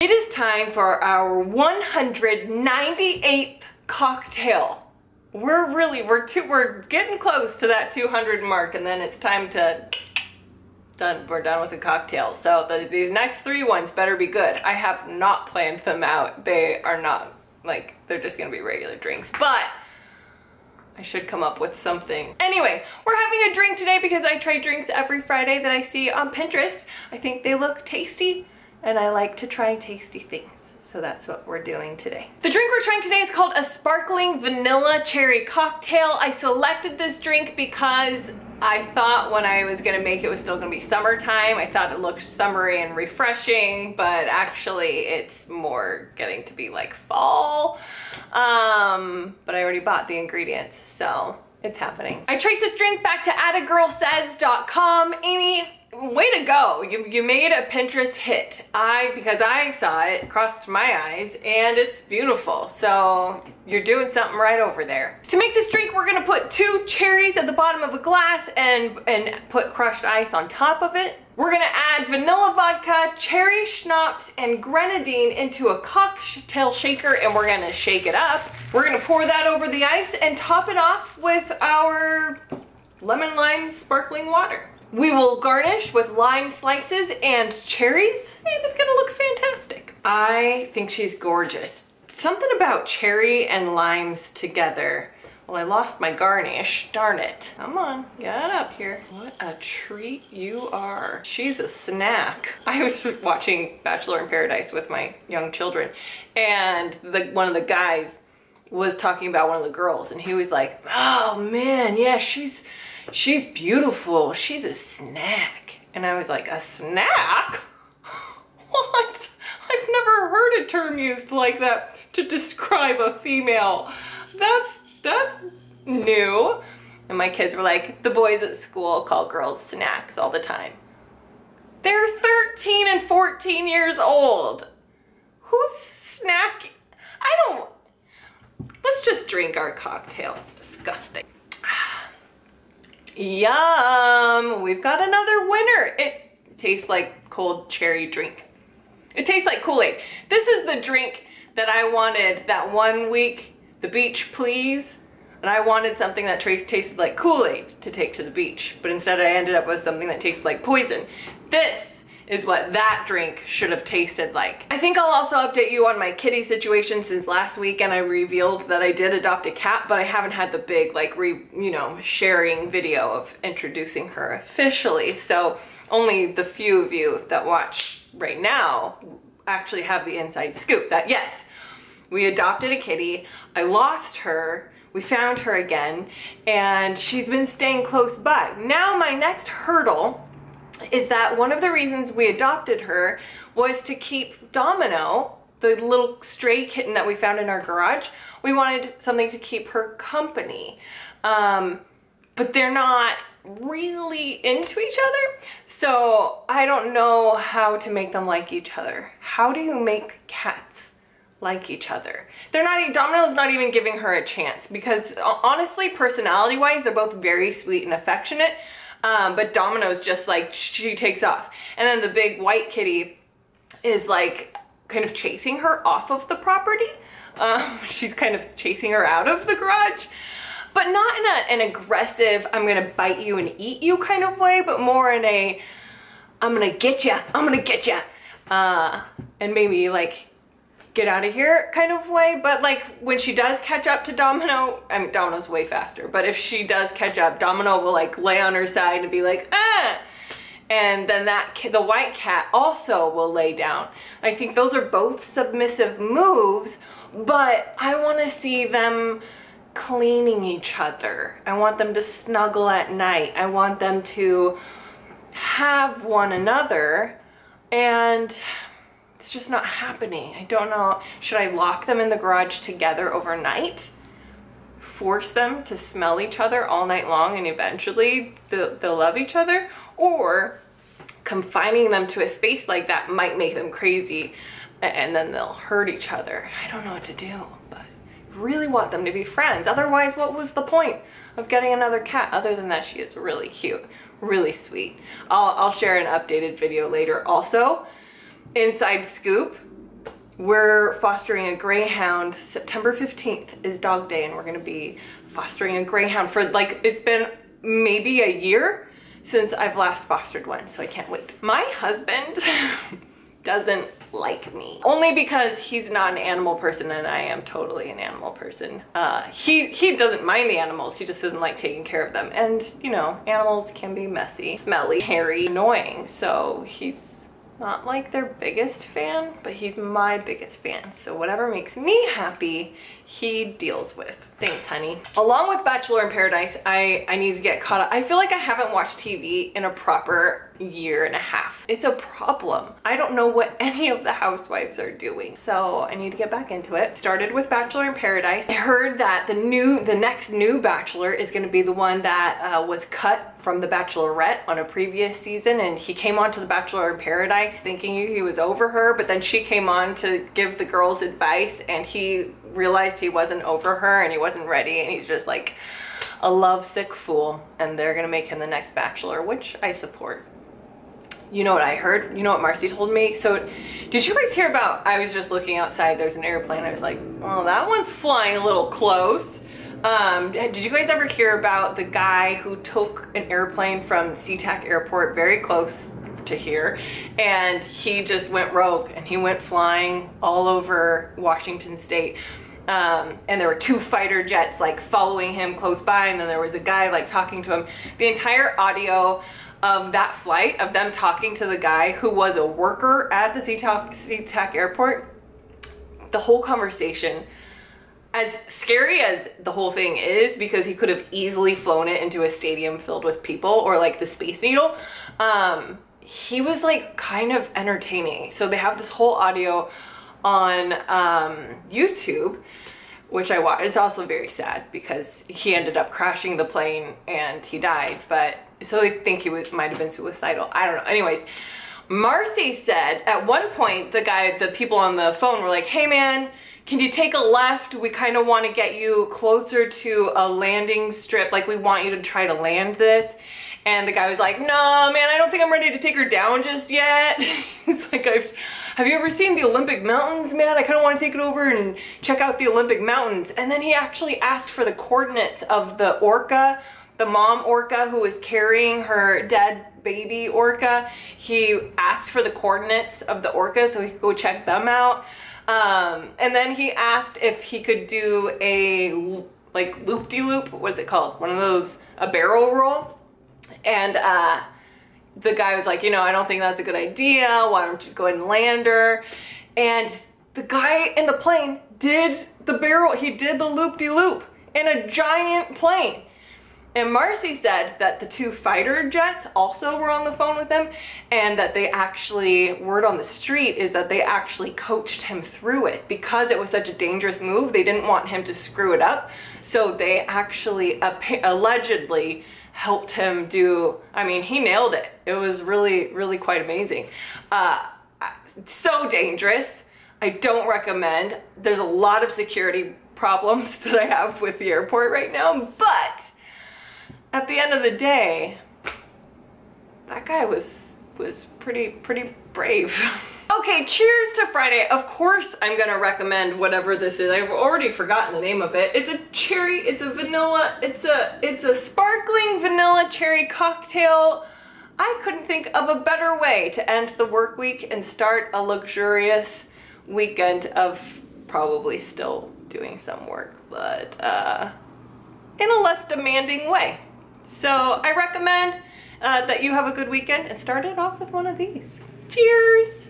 It is time for our 198th cocktail. We're getting close to that 200 mark, and then it's time to we're done with the cocktail. So these next 3 ones better be good. I have not planned them out. They are not like, they're just gonna be regular drinks, but I should come up with something. Anyway, we're having a drink today because I try drinks every Friday that I see on Pinterest. I think they look tasty, and I like to try tasty things. So that's what we're doing today. The drink we're trying today is called a sparkling vanilla cherry cocktail. I selected this drink because I thought when I was gonna make it was still gonna be summertime. I thought it looked summery and refreshing, but actually it's more getting to be like fall. But I already bought the ingredients, so it's happening. I traced this drink back to attagirlsays.com. Amy, way to go. You made a Pinterest hit. Because I saw it, crossed my eyes, and it's beautiful. So you're doing something right over there. To make this drink, we're gonna put 2 cherries at the bottom of a glass and put crushed ice on top of it. We're gonna add vanilla vodka, cherry schnapps, and grenadine into a cocktail shaker, and we're gonna shake it up. We're gonna pour that over the ice and top it off with our lemon lime sparkling water. We will garnish with lime slices and cherries, and it's gonna look fantastic. I think she's gorgeous. Something about cherry and limes together. Well, I lost my garnish, darn it. Come on, get up here. What a treat you are. She's a snack. I was watching Bachelor in Paradise with my young children, and one of the guys was talking about one of the girls, and he was like, oh man, yeah, she's beautiful. She's a snack. And I was like, a snack? What? I've never heard a term used like that to describe a female. That's new. And my kids were like, the boys at school call girls snacks all the time. They're 13 and 14 years old. Who's snack? Let's just drink our cocktail. It's disgusting. Yum! We've got another winner. It tastes like cold cherry drink. It tastes like Kool-Aid. This is the drink that I wanted that one week, the beach please, and I wanted something that tasted like Kool-Aid to take to the beach, but instead I ended up with something that tasted like poison. This is what that drink should have tasted like. I think I'll also update you on my kitty situation since last week, and I revealed that I did adopt a cat, but I haven't had the big sharing video of introducing her officially. So only the few of you that watch right now actually have the inside scoop that yes, we adopted a kitty. I lost her. We found her again, and she's been staying close by. Now my next hurdle is that one of the reasons we adopted her was to keep Domino, the little stray kitten that we found in our garage. We wanted something to keep her company. But they're not really into each other, so I don't know how to make them like each other. How do you make cats like each other? Domino's not even giving her a chance, because honestly, personality-wise, they're both very sweet and affectionate. But Domino's just like, she takes off. And then the big white kitty is like kind of chasing her off of the property. She's kind of chasing her out of the garage, but not in an aggressive, I'm gonna bite you and eat you kind of way, but more in a, I'm gonna get ya, I'm gonna get ya. And maybe like, get out of here kind of way. But like when she does catch up to Domino, I mean Domino's way faster, but if she does catch up, Domino will like lay on her side and be like, ah, and then the white cat also will lay down. I think those are both submissive moves, but I want to see them cleaning each other. I want them to snuggle at night. I want them to have one another, and it's just not happening. I don't know. Should I lock them in the garage together overnight? Force them to smell each other all night long and eventually they'll love each other? Or confining them to a space like that might make them crazy and then they'll hurt each other. I don't know what to do, but I really want them to be friends. Otherwise, what was the point of getting another cat other than that she is really cute, really sweet. I'll share an updated video later. Also, inside scoop, we're fostering a Greyhound. September 15th is dog day, and we're gonna be fostering a Greyhound for like, it's been maybe a year since I've last fostered one, so I can't wait. My husband doesn't like me. Only because he's not an animal person and I am totally an animal person. He doesn't mind the animals, he just doesn't like taking care of them. And you know, animals can be messy, smelly, hairy, annoying, so he's not like their biggest fan, but he's my biggest fan. So whatever makes me happy, he deals with. Thanks, honey. Along with Bachelor in Paradise, I need to get caught up. I feel like I haven't watched TV in a proper year and a half. It's a problem. I don't know what any of the housewives are doing, so I need to get back into it. Started with Bachelor in Paradise. I heard that the next new Bachelor is gonna be the one that was cut from the Bachelorette on a previous season, and he came on to the Bachelor in Paradise thinking he was over her, but then she came on to give the girls advice and he realized he wasn't over her and he wasn't ready, and he's just like a lovesick fool, and they're gonna make him the next Bachelor, which I support. You know what I heard? You know what Marcy told me? So did you guys hear about, I was just looking outside, there's an airplane, I was like, well, that one's flying a little close. Did you guys ever hear about the guy who took an airplane from SeaTac Airport very close to here, and he just went rogue and he went flying all over Washington State? And there were 2 fighter jets like following him close by, and then there was a guy like talking to him. The entire audio of that flight, of them talking to the guy who was a worker at the SeaTac Airport, the whole conversation, as scary as the whole thing is, because he could have easily flown it into a stadium filled with people, or like the Space Needle, he was like kind of entertaining. So they have this whole audio on YouTube, which I watched. It's also very sad because he ended up crashing the plane and he died, but so I think he might have been suicidal. I don't know. Anyways, Marcy said at one point, the people on the phone were like, hey man, can you take a left? We kind of want to get you closer to a landing strip. Like, we want you to try to land this. And the guy was like, no, man, I don't think I'm ready to take her down just yet. He's like, have you ever seen the Olympic Mountains, man? I kind of want to take it over and check out the Olympic Mountains. And then he actually asked for the coordinates of the orca, the mom orca who was carrying her dead baby orca. He asked for the coordinates of the orca so he could go check them out. And then he asked if he could do a like loop-de-loop, what's it called? One of those, a barrel roll. And the guy was like, you know, I don't think that's a good idea. Why don't you go ahead and land her? And the guy in the plane did the barrel, he did the loop-de-loop in a giant plane. And Marcy said that the 2 fighter jets also were on the phone with him, and that they actually, word on the street is that they actually coached him through it because it was such a dangerous move. They didn't want him to screw it up. So they actually allegedly helped him do, I mean, he nailed it. It was really, really quite amazing. So dangerous. I don't recommend. There's a lot of security problems that I have with the airport right now, but at the end of the day, that guy was pretty brave. Okay, cheers to Friday. Of course I'm gonna recommend whatever this is. I've already forgotten the name of it. It's a cherry, it's a vanilla, it's a sparkling vanilla cherry cocktail. I couldn't think of a better way to end the work week and start a luxurious weekend of probably still doing some work, but in a less demanding way. So I recommend that you have a good weekend and start it off with one of these. Cheers!